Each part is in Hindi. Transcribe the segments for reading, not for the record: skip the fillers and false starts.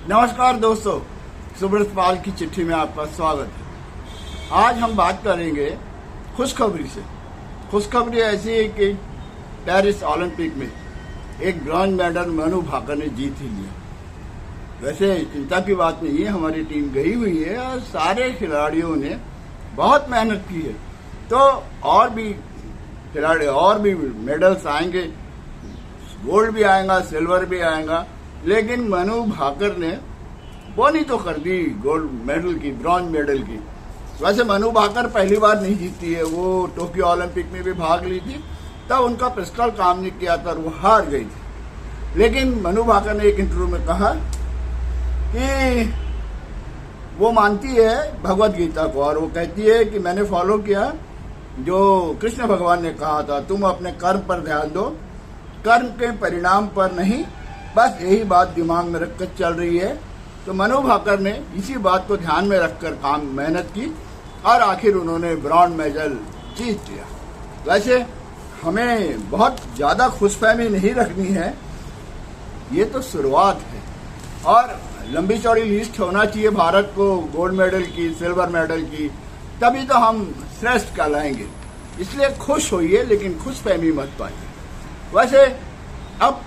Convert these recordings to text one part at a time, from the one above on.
नमस्कार दोस्तों, सुब्रत पाल की चिट्ठी में आपका स्वागत है। आज हम बात करेंगे खुशखबरी से। खुशखबरी ऐसी है कि पेरिस ओलंपिक में एक ब्रॉन्ज मेडल मनु भाकर ने जीत ही लिया। वैसे चिंता की बात नहीं है, हमारी टीम गई हुई है और सारे खिलाड़ियों ने बहुत मेहनत की है। तो और भी खिलाड़ी और भी मेडल्स आएंगे, गोल्ड भी आएगा, सिल्वर भी आएगा, लेकिन मनु भाकर ने बोनी तो कर दी गोल्ड मेडल की, ब्रॉन्ज मेडल की। वैसे मनु भाकर पहली बार नहीं जीती है, वो टोक्यो ओलंपिक में भी भाग ली थी, तब उनका पिस्टल काम नहीं किया था और वो हार गई थी। लेकिन मनु भाकर ने एक इंटरव्यू में कहा कि वो मानती है भगवत गीता को और वो कहती है कि मैंने फॉलो किया जो कृष्ण भगवान ने कहा था, तुम अपने कर्म पर ध्यान दो, कर्म के परिणाम पर नहीं। बस यही बात दिमाग में रखकर चल रही है। तो मनु भाकर ने इसी बात को ध्यान में रखकर काम मेहनत की और आखिर उन्होंने ब्रॉन्ज मेडल जीत लिया। वैसे हमें बहुत ज्यादा खुशफहमी नहीं रखनी है, ये तो शुरुआत है और लंबी चौड़ी लिस्ट होना चाहिए भारत को गोल्ड मेडल की, सिल्वर मेडल की, तभी तो हम श्रेष्ठ कहलाएंगे। इसलिए खुश होइए लेकिन खुशफहमी मत पाइए। वैसे अब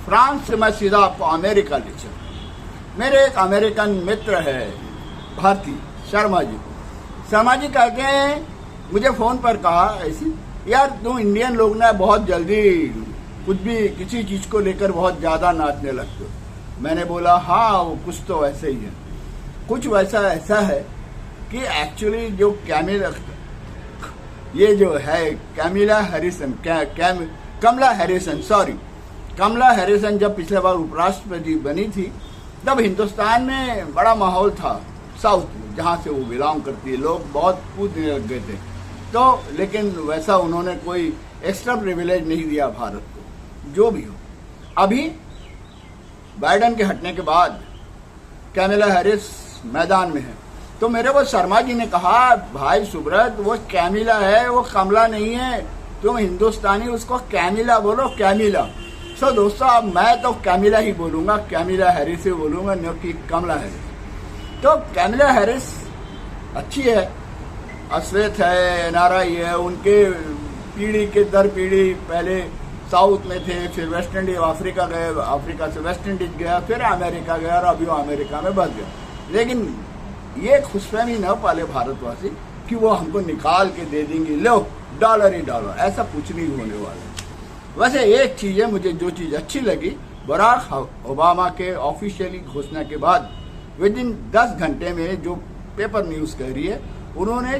फ्रांस से मैं सीधा आपको अमेरिका ले चलूं। मेरे एक अमेरिकन मित्र है भारती शर्मा जी। शर्मा जी कहते हैं, मुझे फोन पर कहा ऐसी, यार तुम इंडियन लोग ना बहुत जल्दी कुछ भी किसी चीज को लेकर बहुत ज्यादा नाचने लगते हो। मैंने बोला हाँ, वो कुछ तो वैसे ही है। कुछ वैसा ऐसा है कि एक्चुअली जो कैमिला, ये जो है कैमिला हैरिसन, कमला हैरिसन, सॉरी कमला हैरिसन जब पिछले बार उपराष्ट्रपति बनी थी तब हिंदुस्तान में बड़ा माहौल था, साउथ में जहाँ से वो बिलोंग करती है, लोग बहुत कूदने लग गए थे। तो लेकिन वैसा उन्होंने कोई एक्स्ट्रा प्रिविलेज नहीं दिया भारत को। जो भी हो, अभी बाइडन के हटने के बाद कैमिला हैरिस मैदान में है। तो मेरे को शर्मा जी ने कहा, भाई सुब्रत वो कैमिला है, वो कमला नहीं है, तुम हिंदुस्तानी उसको कैमिला बोलो, कैमिला। सो दोस्तों, अब मैं तो कैमिला ही बोलूंगा, कैमिला हैरिस ही बोलूंगा, न कि कमला हैरिस। तो कैमिला हैरिस अच्छी है, अश्वेत है, एनआरआई है, उनके पीढ़ी के दर पीढ़ी पहले साउथ में थे, फिर वेस्ट इंडीज, अफ्रीका गए, अफ्रीका से वेस्ट इंडीज गया, फिर अमेरिका गया और अभी वो अमेरिका में बस गया। लेकिन ये खुशफहमी न पाले भारतवासी कि वो हमको निकाल के दे देंगे, लो डॉलर ही डॉलर, ऐसा कुछ नहीं होने वाला। वैसे एक चीज है, मुझे जो चीज अच्छी लगी, बराक ओबामा के ऑफिशियली घोषणा के बाद विद इन 10 घंटे में जो पेपर न्यूज कह रही है, उन्होंने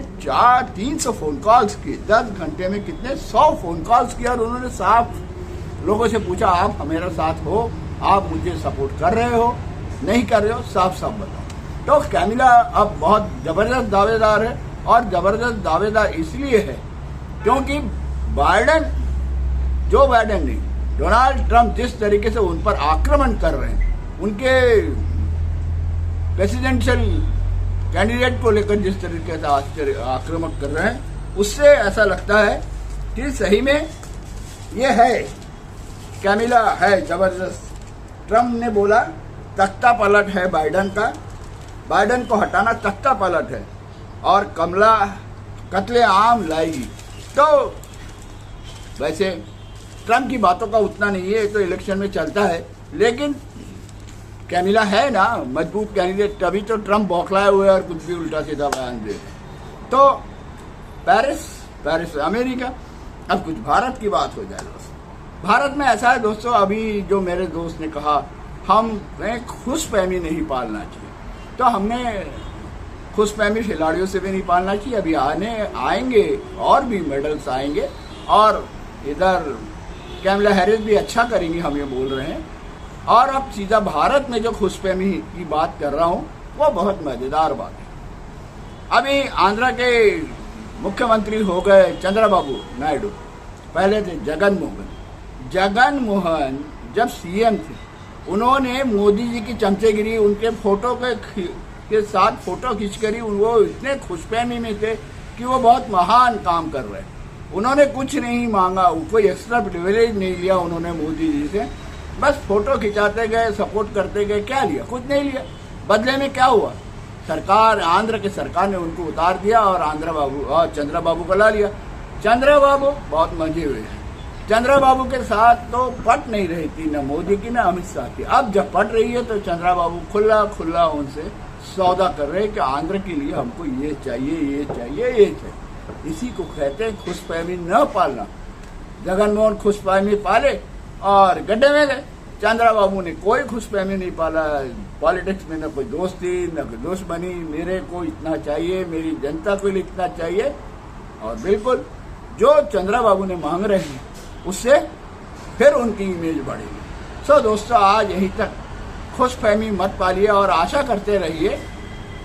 300 फोन कॉल्स किए। 10 घंटे में कितने 100 फोन कॉल्स किया और उन्होंने साफ लोगों से पूछा, आप हमारे साथ हो, आप मुझे सपोर्ट कर रहे हो, नहीं कर रहे हो, साफ साफ बताओ। तो कैमिला अब बहुत जबरदस्त दावेदार है और जबरदस्त दावेदार इसलिए है क्योंकि जो बाइडन नहीं, डोनाल्ड ट्रंप जिस तरीके से उन पर आक्रमण कर रहे हैं, उनके प्रेसिडेंशियल कैंडिडेट को लेकर जिस तरीके से आक्रमण कर रहे हैं, उससे ऐसा लगता है कि सही में ये है, कैमिला है जबरदस्त। ट्रंप ने बोला तख्ता पलट है बाइडन का, बाइडन को हटाना तख्ता पलट है और कमला कत्ले आम लाएगी। तो वैसे ट्रंप की बातों का उतना नहीं है, तो इलेक्शन में चलता है, लेकिन कैमिला है ना मजबूत कैंडिडेट, तभी तो ट्रंप बौखलाए हुए और कुछ भी उल्टा सीधा बयान दे। तो पेरिस अमेरिका। अब कुछ भारत की बात हो जाए दोस्तों। भारत में ऐसा है दोस्तों, अभी जो मेरे दोस्त ने कहा, हमें खुशफहमी नहीं पालना चाहिए, तो हमने खुशफहमी खिलाड़ियों से भी नहीं पालना चाहिए। अभी आएंगे और भी मेडल्स आएंगे और इधर कैमिला हैरिस भी अच्छा करेंगी, हम ये बोल रहे हैं। और अब सीधा भारत में जो खुशफहमी की बात कर रहा हूं, वो बहुत मजेदार बात है। अभी आंध्रा के मुख्यमंत्री हो गए चंद्रबाबू नायडू, पहले थे जगन मोहन जब सीएम थे, उन्होंने मोदी जी की चमचेगिरी, उनके फोटो के साथ फोटो खींचकर वो इतने खुशफहमी में थे कि वो बहुत महान काम कर रहे हैं। उन्होंने कुछ नहीं मांगा, कोई एक्स्ट्रा प्रिविलेज नहीं लिया उन्होंने मोदी जी से, बस फोटो खिंचाते गए, सपोर्ट करते गए, क्या लिया? कुछ नहीं लिया। बदले में क्या हुआ? सरकार, आंध्र की सरकार ने उनको उतार दिया और चंद्रा बाबू को ला लिया। चंद्रा बाबू बहुत मंजे हुए हैं। चंद्रा बाबू के साथ तो पट नहीं रही थी न मोदी की न अमित शाह की। अब जब पट रही है तो चंद्रा बाबू खुला खुला उनसे सौदा कर रहे हैं कि आंध्र के लिए हमको ये चाहिए, ये चाहिए, ये चाहिए। इसी को कहते हैं खुशफहमी न पालना। जगनमोहन खुशफहमी पाले और गड्ढे में गए। चंद्रा बाबू ने कोई खुशफहमी नहीं पाला। पॉलिटिक्स में न कोई दोस्ती न कोई दुश्मनी। मेरे को इतना चाहिए, मेरी जनता को इतना चाहिए। और बिल्कुल जो चंद्रा बाबू ने मांग रहे हैं उससे फिर उनकी इमेज बढ़ेगी। सो दोस्तों, आज यहीं तक। खुशफहमी मत पालिए और आशा करते रहिए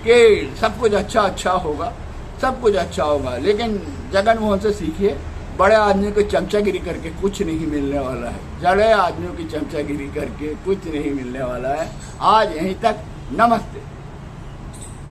कि सब कुछ अच्छा होगा, सब कुछ अच्छा होगा। लेकिन जगनमोहन से सीखिए। बड़े आदमी को चमचागिरी करके कुछ नहीं मिलने वाला है। बड़े आदमियों की चमचागिरी करके कुछ नहीं मिलने वाला है। आज यहीं तक। नमस्ते।